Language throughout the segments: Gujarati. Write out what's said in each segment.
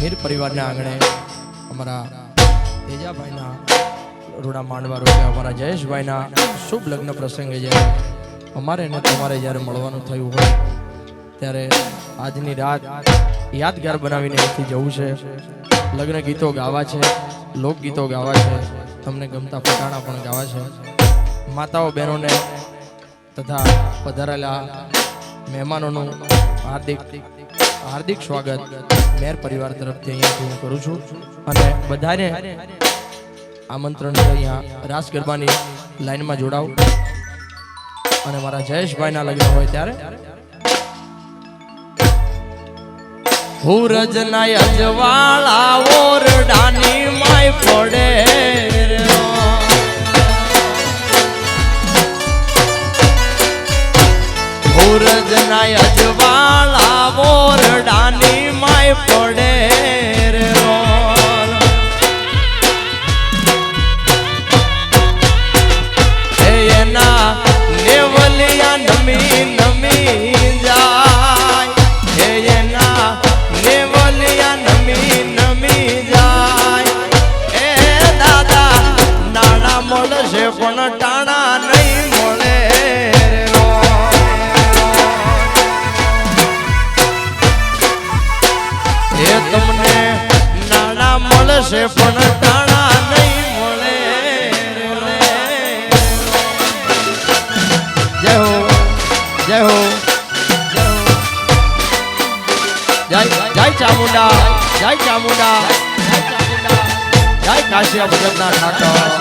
મીર પરિવારના આંગણે અમારા તેજાભાઈના રૂડા માંડવા રૂપે અમારા જયેશભાઈના શુભ લગ્ન પ્રસંગે જ્યારે અમારે ને તમારે જ્યારે મળવાનું થયું હોય ત્યારે આજની રાત યાદગાર બનાવીને અહીંથી જવું છે. લગ્ન ગીતો ગાવા છે, લોકગીતો ગાવા છે, તમને ગમતા ફટાણા પણ ગાવા છે. માતાઓ બહેનોને તથા પધારેલા મહેમાનોનું હાર્દિક સ્વાગત મેર પરિવાર તરફથી અહીંયાથી હું કરું છું અને બધાને આમંત્રણ છે અહીંયા રાસ ગરબાની લાઈનમાં જોડાવ અને મારા જયેશભાઈના લગ્ન હોય ત્યારે હુરજના અજવાળા ઓરડાની માય પડે હુરજના અજવાળા ઓરડાની માય પડે એના નેવલિયા નમી નમી જાય એના નેવલિયા નમી નમી જાય એ દાદા નાણા મળશે પણ ટાણા નહીં મળે એ તમને નાણા મળશે પણ ટાણા નહીં મળે. જય હો જય હો જય ચામુંડા જય ચામુંડા જય કાશી ભગતના ઠાકર.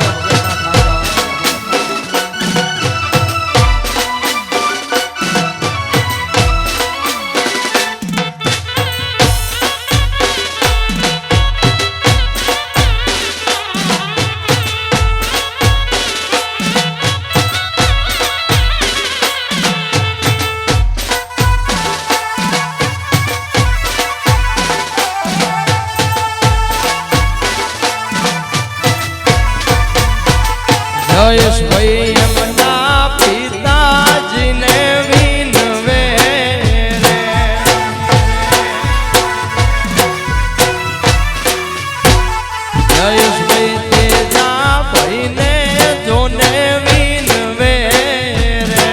જયેશભાઈ એમના પિતાજીને વિનવે રે જયેશભાઈ તેજાભાઈને જોને વિનવે રે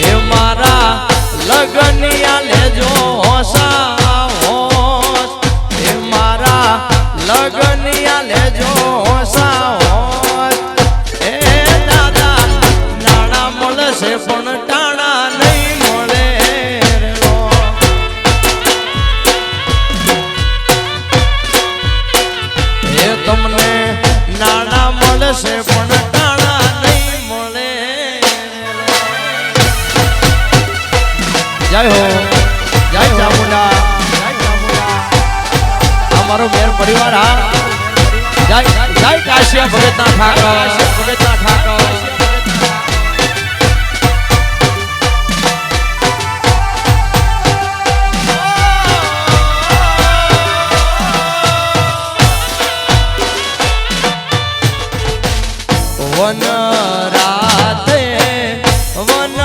એ મારા લગનિયા લેજો હોસા લગનિયા લેજો સાવત એ દાદા નાણા મળશે પણ ટાણા નહીં મળે એ તમને નાણા મળશે પણ ટાણા નહીં મળે. જય હો જય ચામુંડા મારો મેર પરિવાર હા જય કાશી ભગતના ઠાકર. વન રાતે વન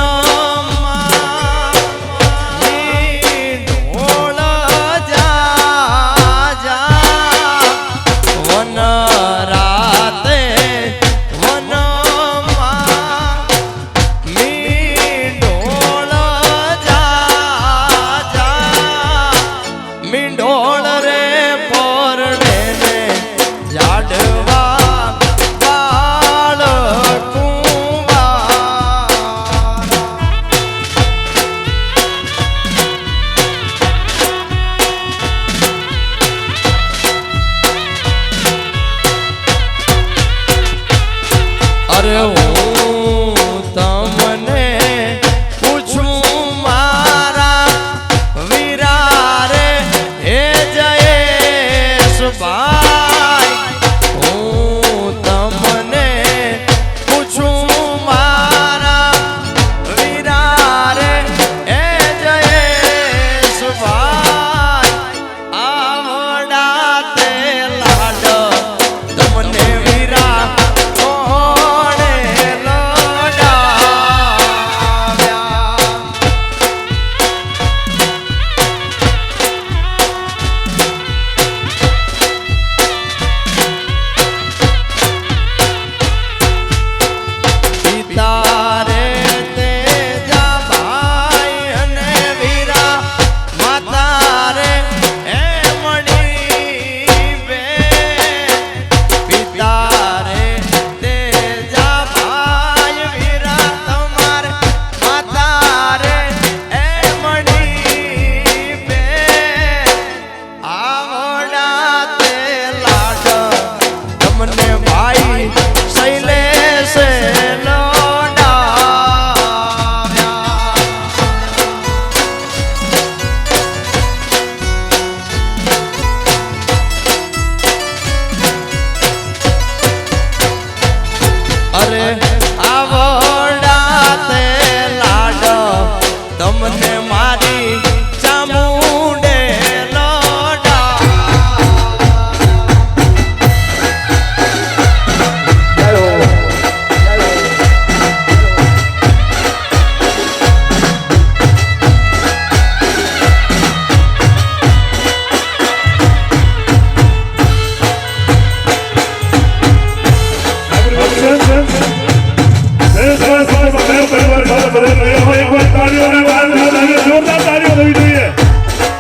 સરસ સરસ મેં પરિવાર સાથે બધે રહ્યા હોય એકવાર તાળીઓને તાળીઓ જોરદાર તાળીઓ થવી જોઈએ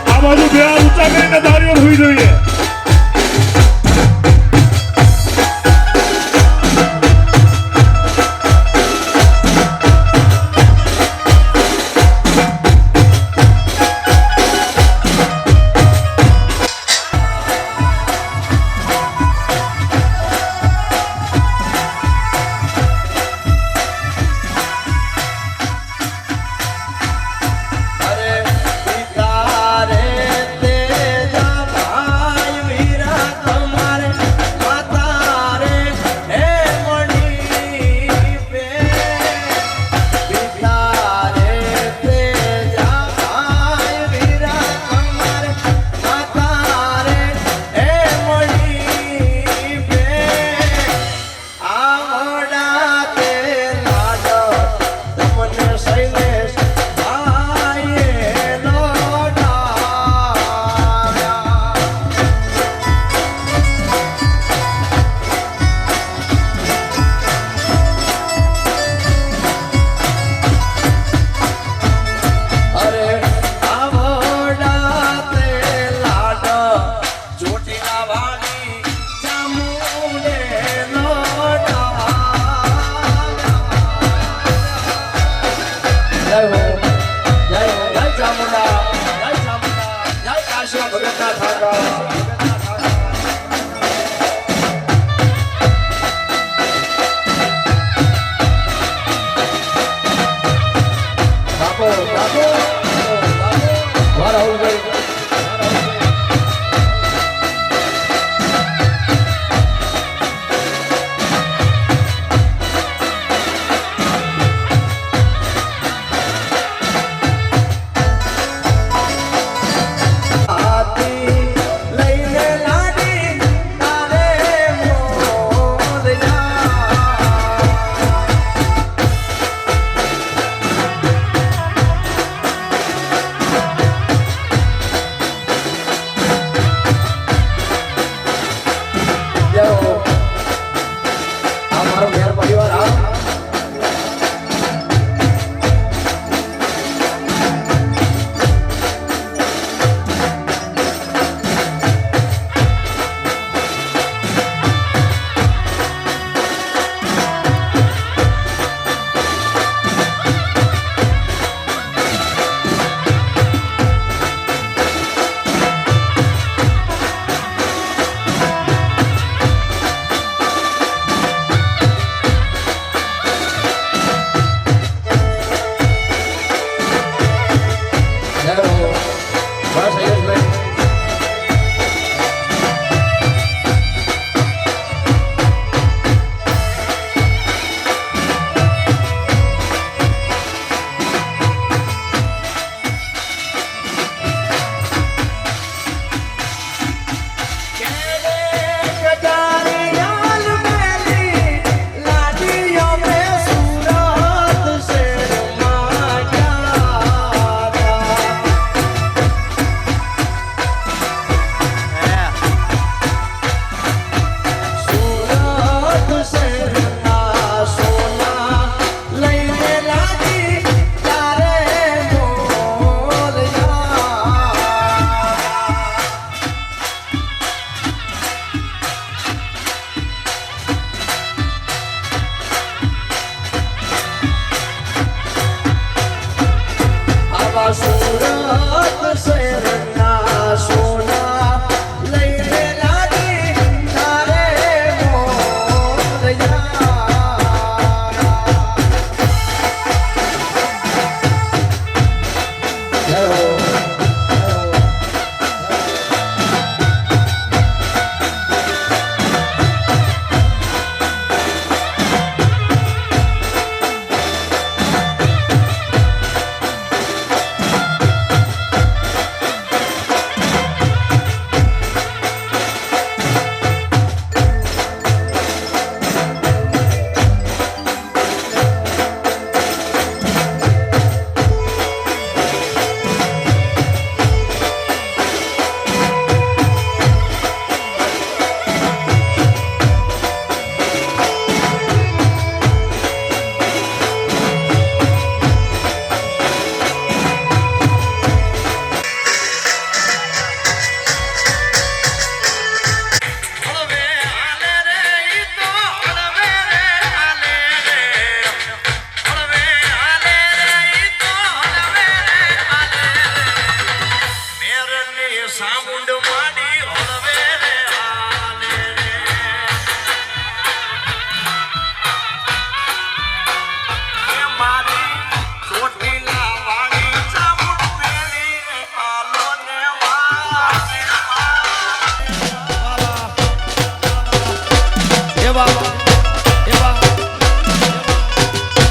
આ બાજુ બે હાથ ઊંચા કરીને તાળીઓ થવી જોઈએ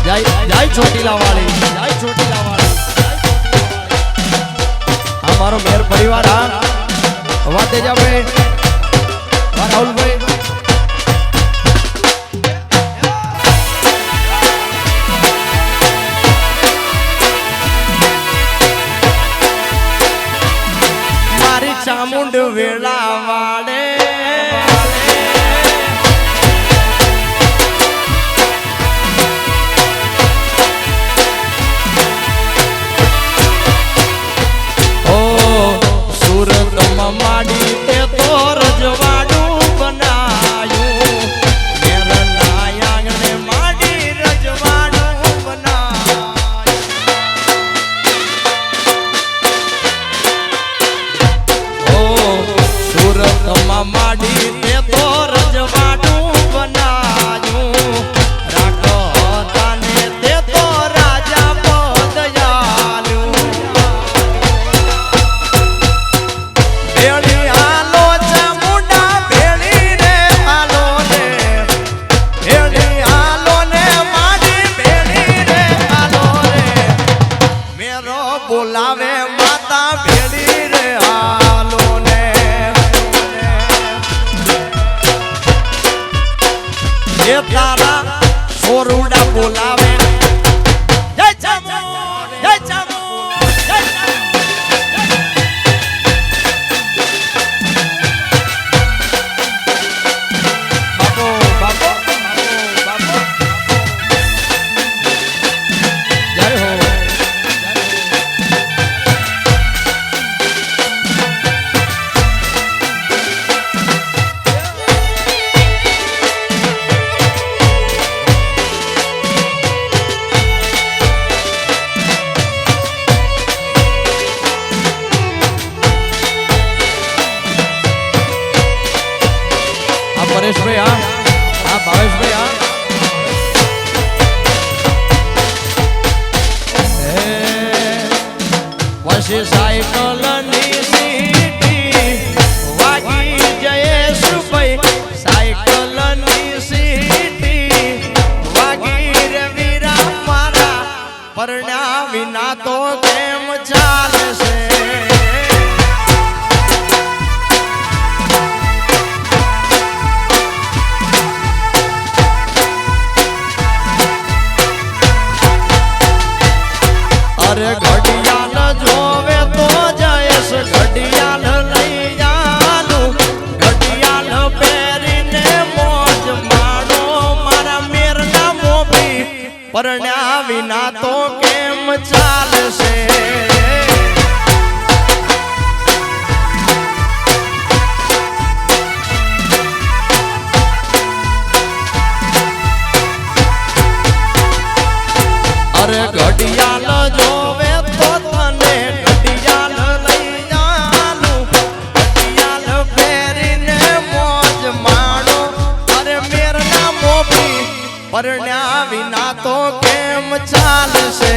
જય જય ચોટીલા વાળી, જય ચોટીલા વાળી. આ મારો મેર પરિવાર, હા વાત તેજાભાઈ, રાહુલભાઈ. મારી ચામુંડ વેળા વાળે માડી તે તો રજવાડું બનાયું, મેરના આંગણે માડી રજવાડું બનાયું. ઓ સુરતમાં માડી તે તો રજવાડું બનાયું, રાખો તાને તે તો રાજા પદયાલું. ભેળી હાલો ચામુંડા, ભેળી રે હાલો ને, ભેળી હાલો ને માડી, ભેળી રે હાલો રે. મેરો બોલાવે માતા, ભેળી રે હાલો ને. એ તારા સોરુડા બોલાવે, જય ચામુ, જય ચામુ, જય ચામુ. પરેશભાઈ, હા ભાવેશભાઈ, હા પછી સાયકલ ની સીટી વાગી જયેશભાઈ, સાયકલ ની સીટી વાગી રે વીરા મારા, પરણ્યા વિના તો કેમ ચાલશે. અરે ઘડિયાળ જોવે તો જયેશ ઘડિયાળ લઈ જાલું, ઘડિયાળ પહેરીને મોજ માણો મારા મેરના મોભી, પરણ્યા વિના તો કેમ ચાલશે. અરે ઘડિયાળ જોવે તો તને ઘડિયાળ લઈ જાલું, ઘડિયાળ પહેરીને મોજ માણો. અરે મેરના મોભી, પરણ્યા વિના તો કેમ ચાલશે.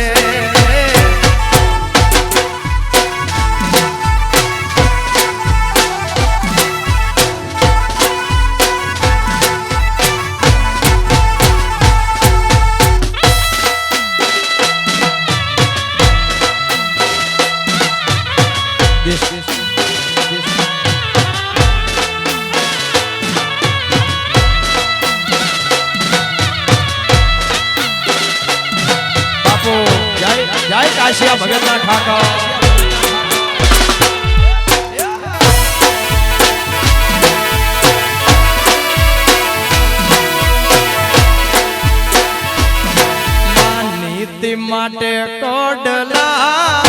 જય કાશિયા ભગતના ઠાકર. નીતિ માટે કોડલા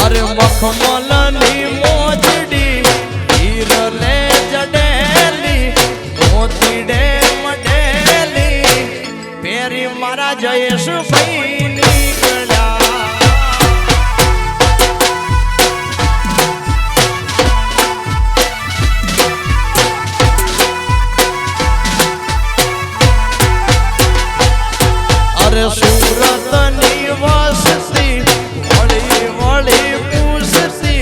અરે મખમલની મોજડી હીરલે જડેલી, મોતીડે મડેલી, પેરી મારા જયેશભાઈ નીકળ્યા. અરે સુરતની વસતી વળી વળી પૂછતી,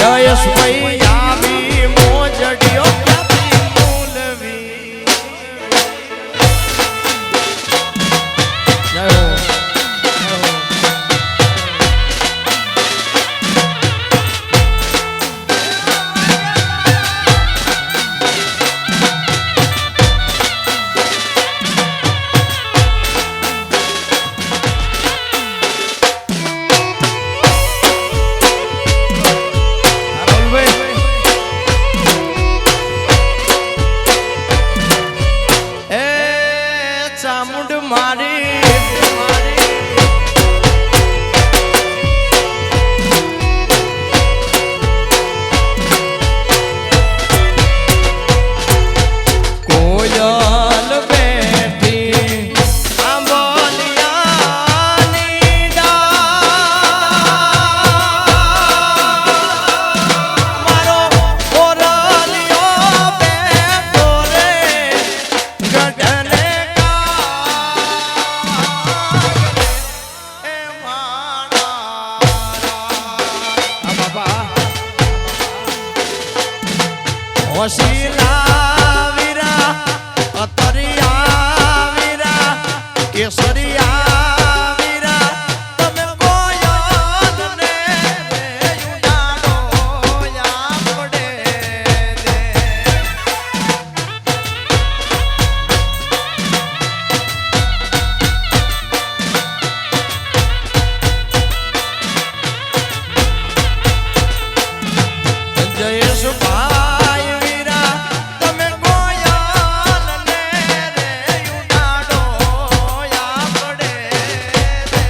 જયેશભાઈ આવી મોજડીઓ ક્યાંથી મૂલવી. જય હો, જય હો. ચામુંડ મારી કોયલ બેઠી આંબલિયાની ડાળ મારો ઓરલિયો બેઠો રે ગઢને વસીલા વીરા અતરિયા વીરા કેસરિયા વીરા તમે કોયલને ઉડાડો આપડે દે. જયેશભાઈ વીરા તમે કોયલને રે ઉડાડો આપડે દે.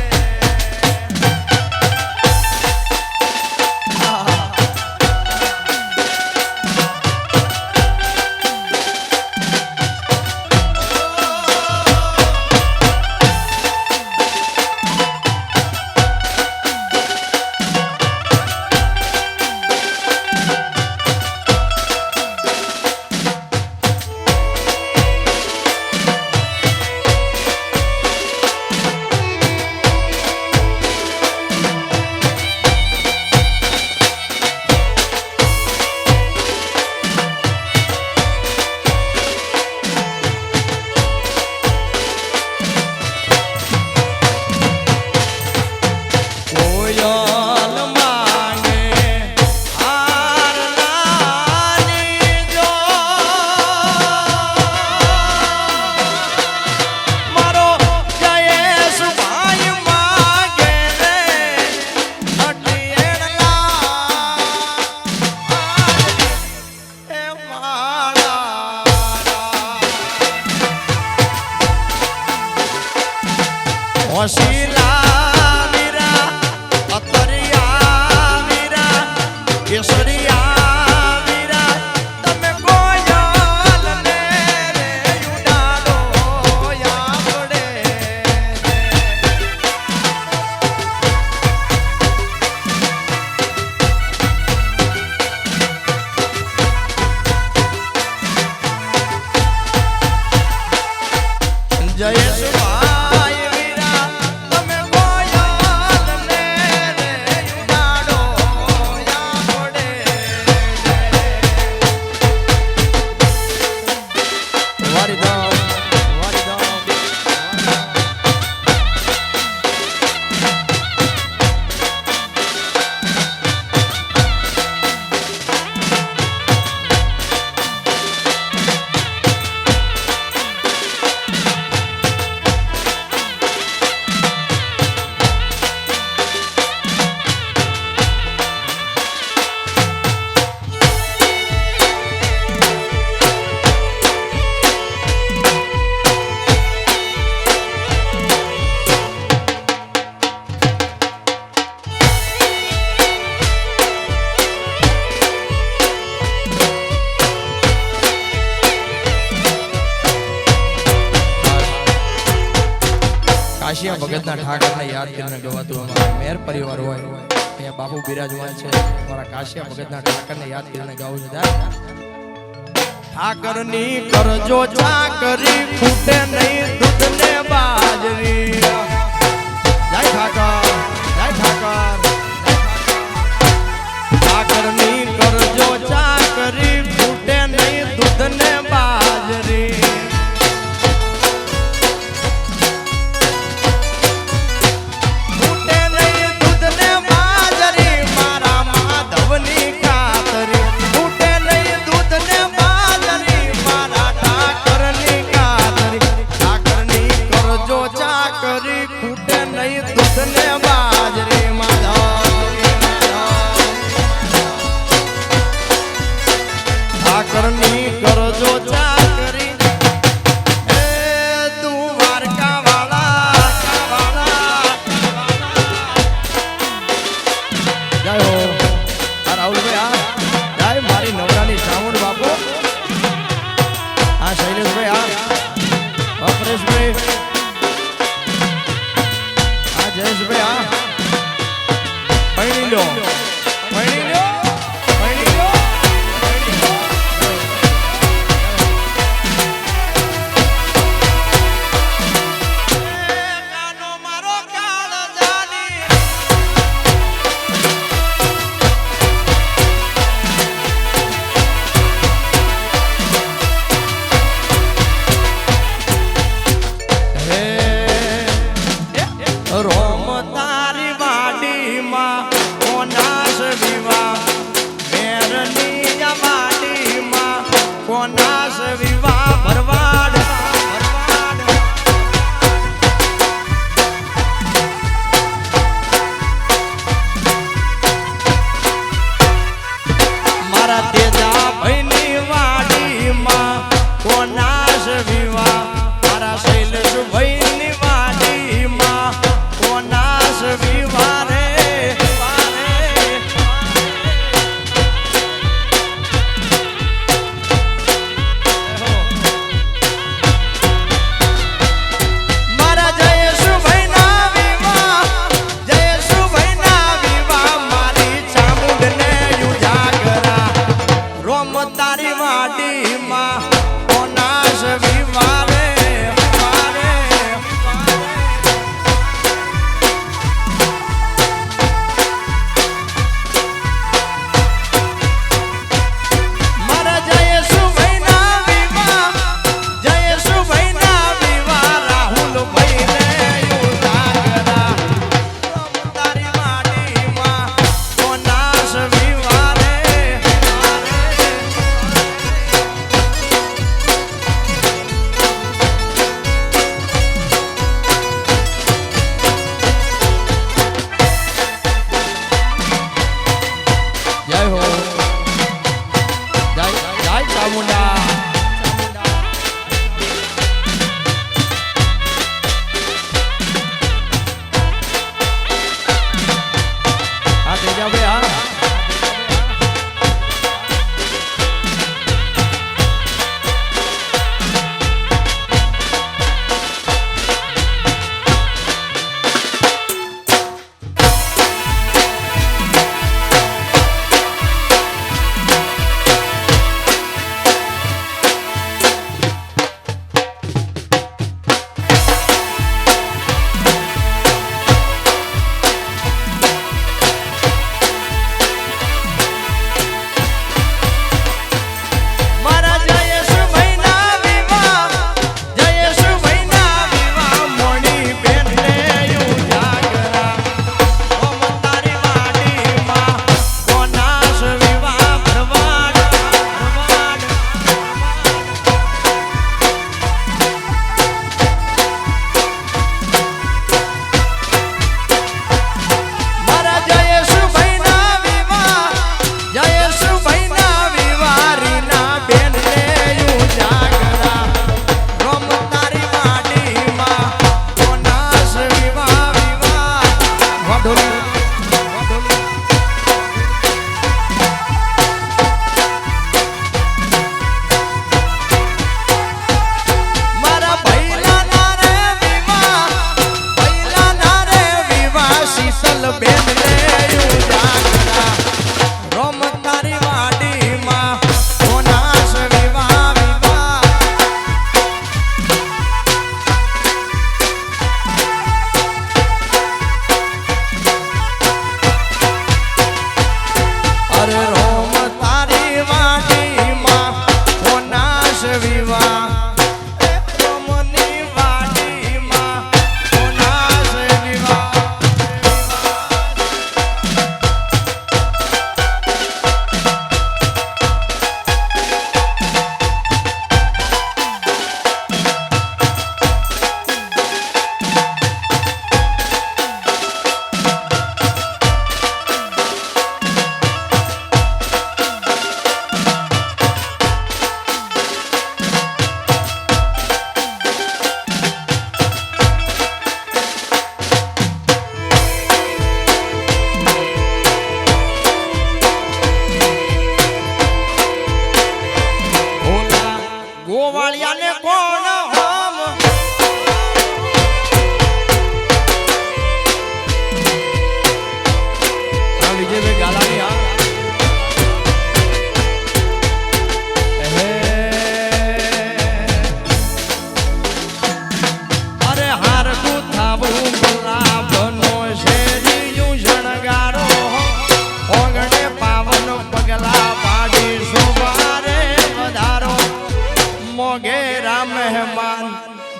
કોયલ માંગે હારનાની જો મારો જયેશભાઈ માંગે રે અટિયેલા એ માળા વસીલા કેસરિયા વીરા તમે કોયલને રે ઉડાડો આપડે દે. જયેશભાઈ વીરા તમે કોયલને રે ઉડાડો આપડે દે. વારીધામ વારીધામ કાશિયા ભગતના ઠાકરને યાદ કરીને ગવાતું અમારા મેર પરિવાર હોય અહીંયા બાપુ બિરાજમાન છે. અમારા કાશિયા ભગતના ઠાકરને યાદ કરીને ગાવું છે. ઠાકરની કરજો ચાકરી ફૂટે નહીં દૂધ ને બાજરી. જય ઠાકર જય ઠાકર. ઠાકરની રાહુલભાઈ જાય મારી નવરાની ચામુંડ બાપુ શૈલેષભાઈ પરેશભાઈ જયેશભાઈ પૈણી લો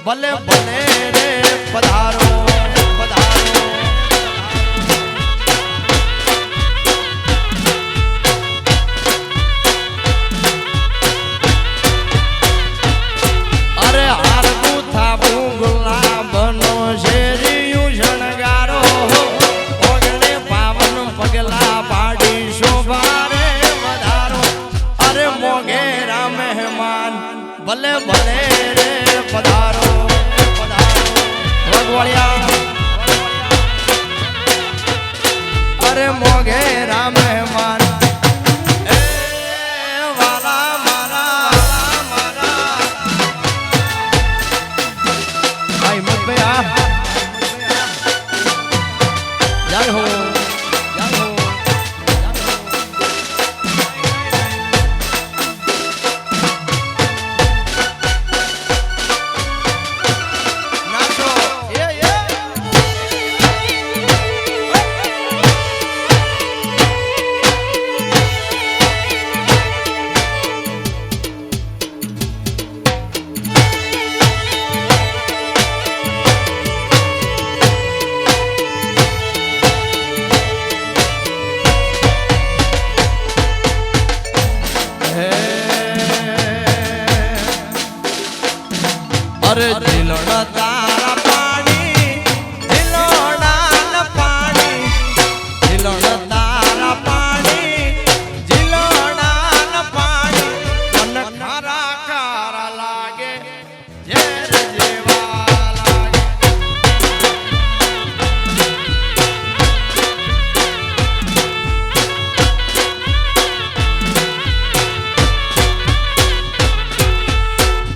ભલે ભલે રે પધારો પધારો અરે હારતું થાપું ગુલાબનો શેરિયું શણગારો ઓગણે પાવન પગલા પાડી શોભા રે વધારો અરે મોગેરા મહેમાન ભલે ભલે રે પધારો પધારો વગવળિયા અરે મોગેરા મહેમાન એ વાલા મારા ભાઈ મત ભૈયા જય હો જય હો નાચો એ અરે જીલણ તારા પાણી જીલણા પાણી જીલણ તારા પાણી જીલણા પાણી મન ખારા ખારા લાગે ઝેર જેવા લાગે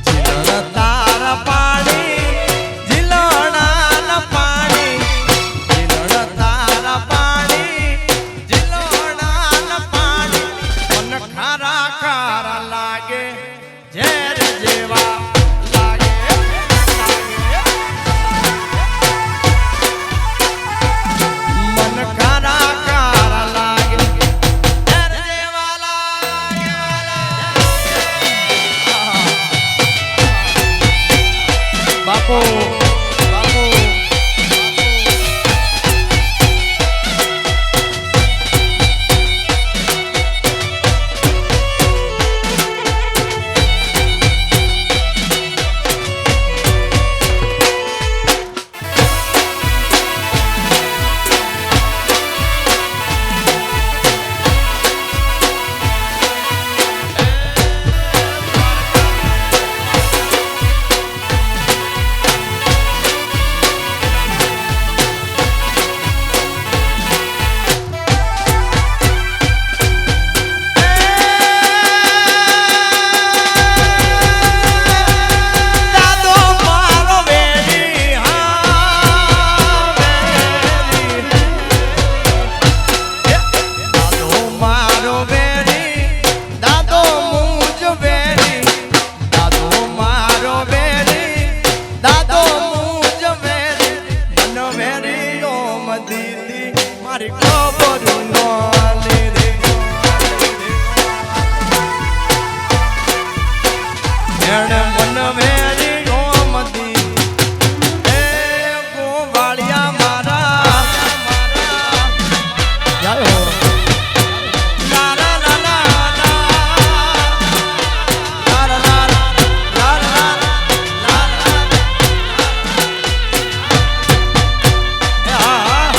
જીલણ તારા પાણી જીલણા પાણી જીલણ તારા પાણી જીલણા પાણી મન ખારા ખારા લાગે ઝેર જેવા લાગે મન ખારા ખારા લાગે ઝેર જેવા લાગે બાપુ બાપુ દાદો મારો વેરી હા વેરી દાદો મારો વેરી દાદો મુજ વેરી દાદો મારો વેરી દાદો મુજ વેરી મન વેરી ઓમ દીદી મારી ખબર નો લીધી એણે મન વેરી ઓમ દીધી એ ગોવાળિયા મારા જય હો લા લા લા લા લા લા લા લા લા એ હા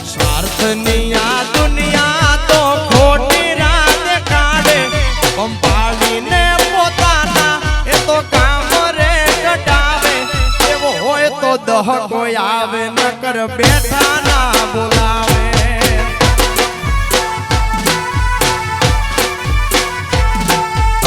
સ્વાર્થની આ દુનિયા તો ખોટી રાત કાઢે કંપાળીને પોતાના એ તો કામ રે કટાવે એવો હોય તો દહ કોઈ આવે નકર બેઠા ના બોલાવે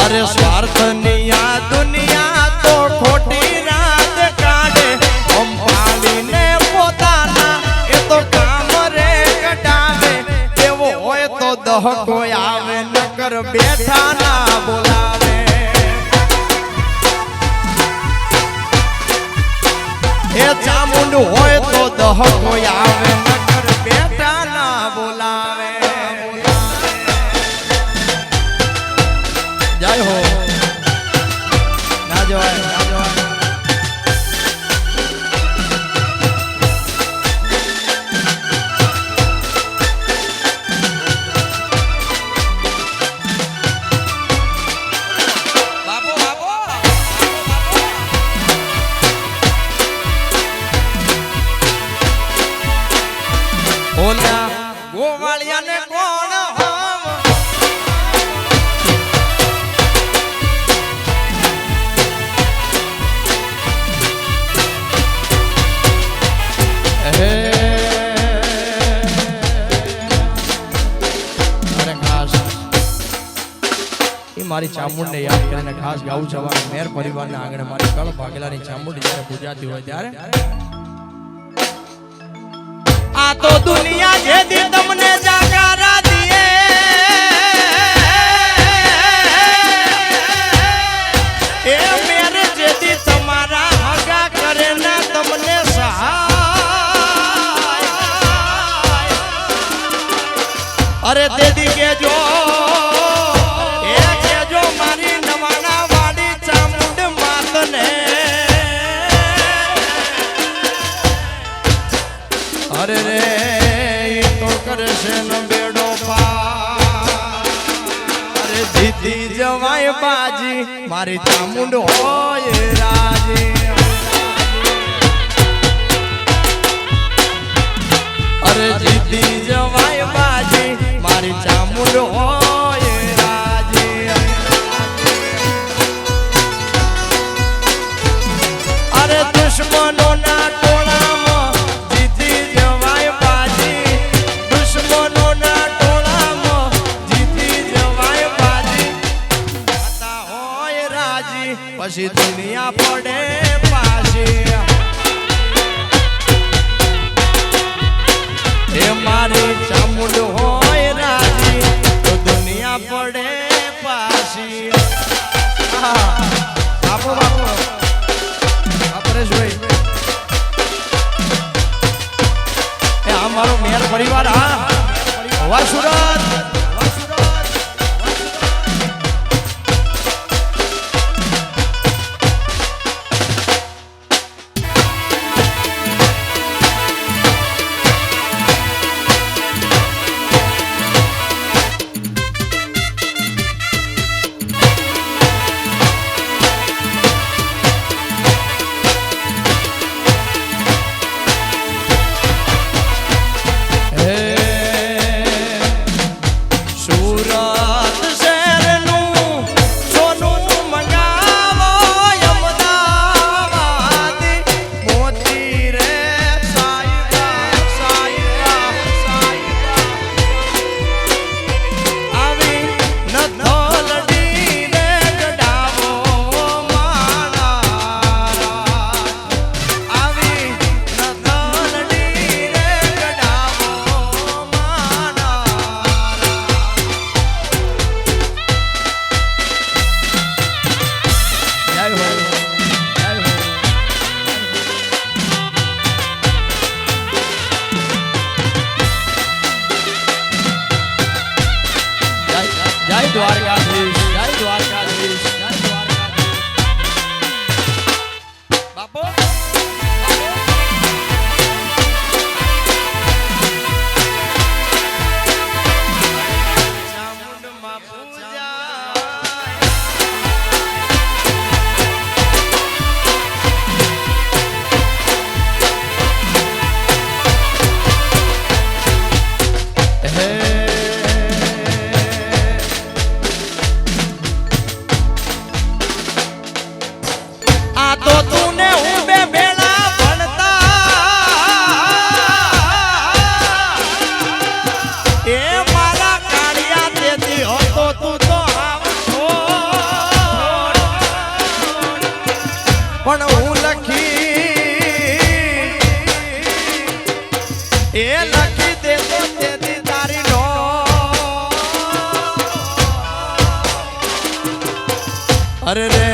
અરે અરે સ્વાર્થની આ દુનિયા તો ખોટી રાત કાઢે અંબાડીને પોતાના એ તો કામ રે કટાવે એવો હોય તો દહકો આવે નકર બેઠા ના બોલાવે એ ચામુંડ હોય તો દહકો આવે નકર બેઠા ના બોલાવે જય હો ના જવાય ના જવાય બાપુ બાપુ ઓલા ગોવાળિયાને કોણ હોવ મારી ચામુંડને યાદ કરીને ખાસ ગાવું છે અમારા મેર પરિવારના આંગણે મારી કળ ભાગેલાની ચામુંડ જ્યારે પૂજાતી હોય ત્યારે આ તો દુનિયા જે દી તમને જાકારા દીએ એ મેરે જે દી તમારા હગા કરે ના તમને સહાય અરે દેદી કેજો એ કેજો મારી નવાણા વાડી ચામુંડ માતને અરે રે ઈ તો કરશે ન બેડો પાર અરે જીતી જવાય બાજી મારી ચામુંડ હોય રાજી અરે જીતી જવાય બાજી મારી ચામુંડ હોય રાજી અરે દુશ્મનો ના ટોળામાં જીતી જવાય બાજી દુશ્મનોના ટોળામાં જીતી જવાય બાજી હતા હોય રાજી પછી દુનિયા પડે પાછી એ મારી ચામુંડ હોય રાજી તો દુનિયા પડે પાછી બાપુ બાપુ પરેશભાઈ મારો મેર પરિવાર હા વાર સુરત દ્વારકાધીશ જય દ્વારકાધીશ જય દ્વારકાધીશ બાપુ ચામુંડમાં પૂજા લખી દે તો તેથી તારી નો અરે રે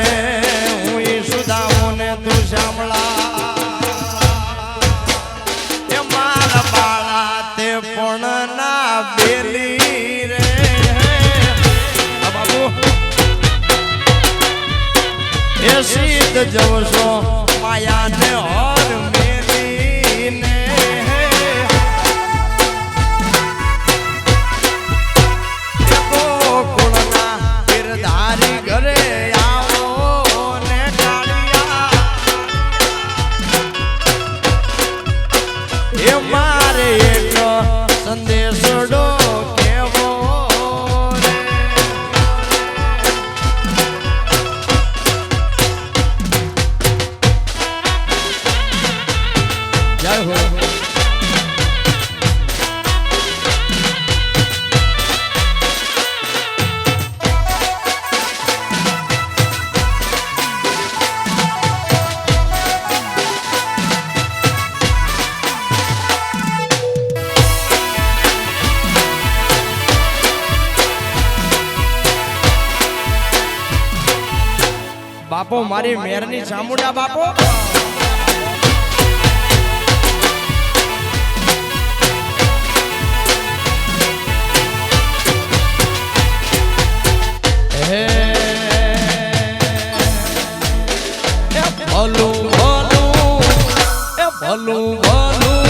હું ઈ સુદામું ને તું સાંભળા એ મારા બાળા તે પણ ના બેલી રે બાબુ એ સીધ જવશો માયાને હર મેલીને એ ગોકુળના ગિરધારી ઘરે આવો ને કાળિયા એ મારે એક સંદેશડો કેવો રે જય હો બાપો મારી મેરની ચામુંડા બાપો હે એ ભલું ભલું એ ભલું ભલું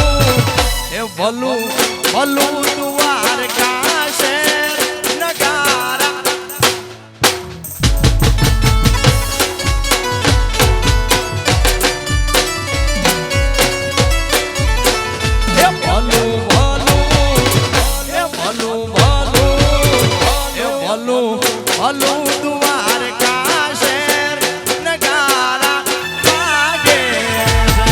એ ભલું ભલું દ્વારકા શહેર નગારા એ ભલું ભલું એ ભલું ભલું એ ભલું ભલું દ્વારકા શહેર નગારા વાગે છે.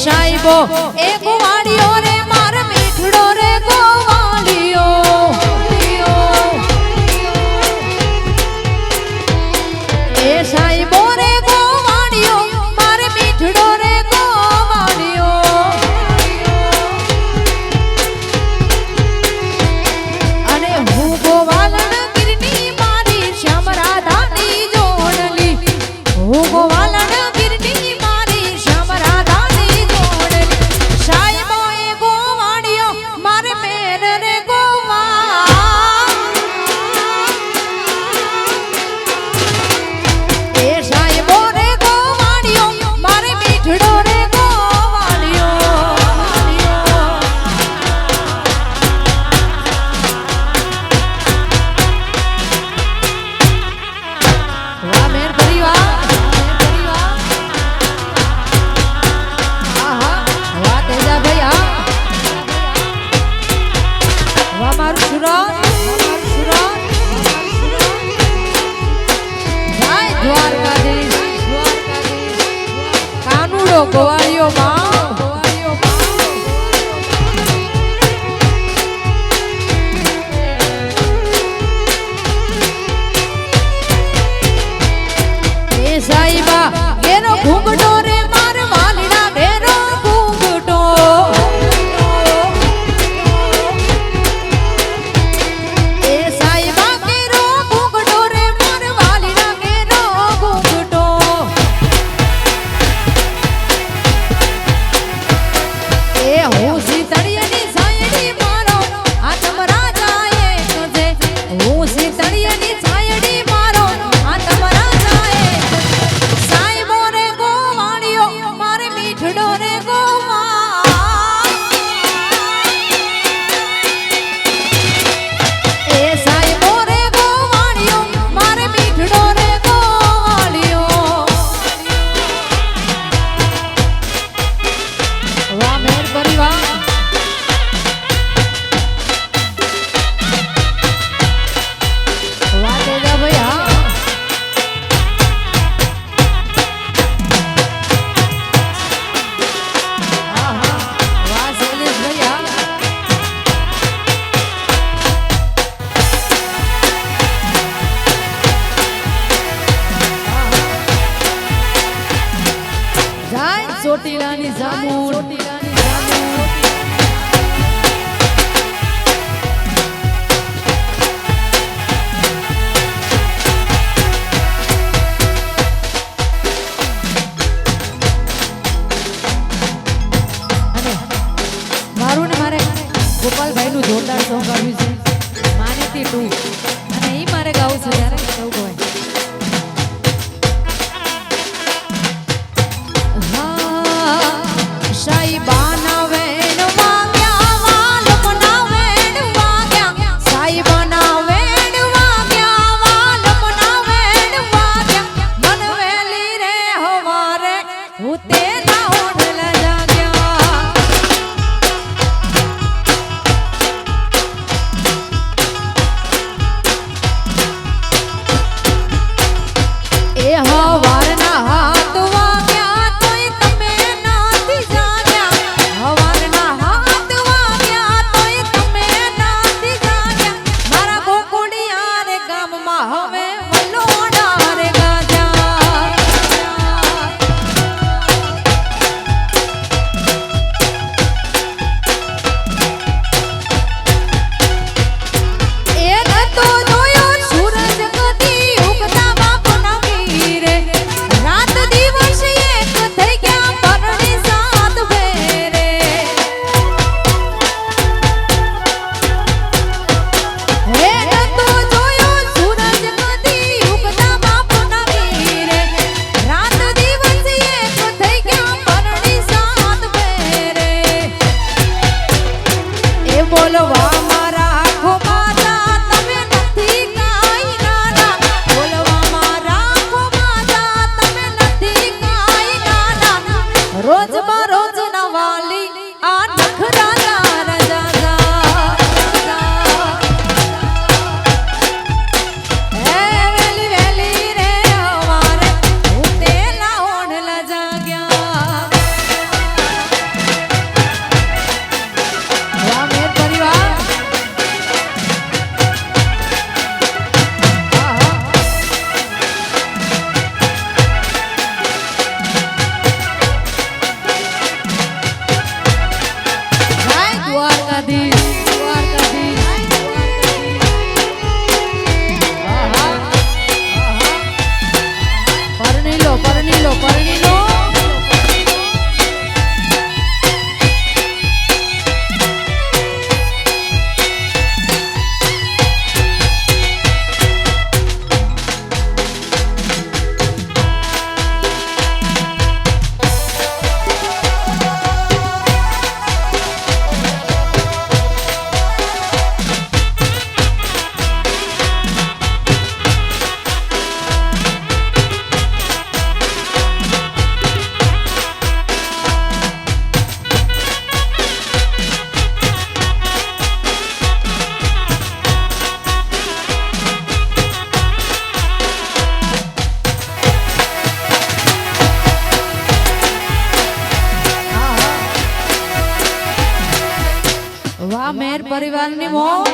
સાહેબો એ ગોવાળિયો રે માર મીઠડો રે ગોવાળિયો એ સાહેબો રે ગોવાળિયો માર મીઠડો રે ગોવાળિયો અને હું ગોવાલણ ગીરની મારી શ્યામ રાધાની જોડલી હું ગોવાલણ ગીરની મારી શ્યામ રાધાની જોડલી સાહેબો એ ગોવાળિયો મારે મેર રે ગોવા એ સાહેબો રે ગોવાળિયો મારે મીઠડો રે ગોવાળિયો વાહ મેર પરિવાર આહા વાહ તેજા ભાઈ હા વાહ મારું સુરત જય દ્વારકાધીશ કાનુડો ગોવાળિયો માં એ સાઈબા ઘેરો ઘૂંઘટો રે માર વાલડા ઘેરો ઘૂંઘટો એ સાઈબા ઘેરો ઘૂંઘટો રે માર વાલડા ઘેરો ઘૂંઘટો એ હું સીતળિયાની સાયડી મારો આતમ રાજાએ નજે હું સીતળિયાની સાયડી મારો આતમ રાજાએ સાહેબો રે ગોવાળિયો મારે મીઠડો રે ગોવા એ સાહેબો રે ગોવાળિયો મારે મીઠડો રે ગોવાળિયો વાહ મેર પરિવાર વાહ તેજા ભાઈ હા આહા વાહ શૈલેષ ભાઈ હા જય ચોટીલાની જામુન અને મારું ને મારે ગોપાલભાઈનું જોરદાર સોંગ આવ્યું છે માનીતી 2 અને એ મારે ગાવું છે ત્યારે એવું હોય હા સાઈબા પરણી લો વાહ મેર પરિવારની મોજ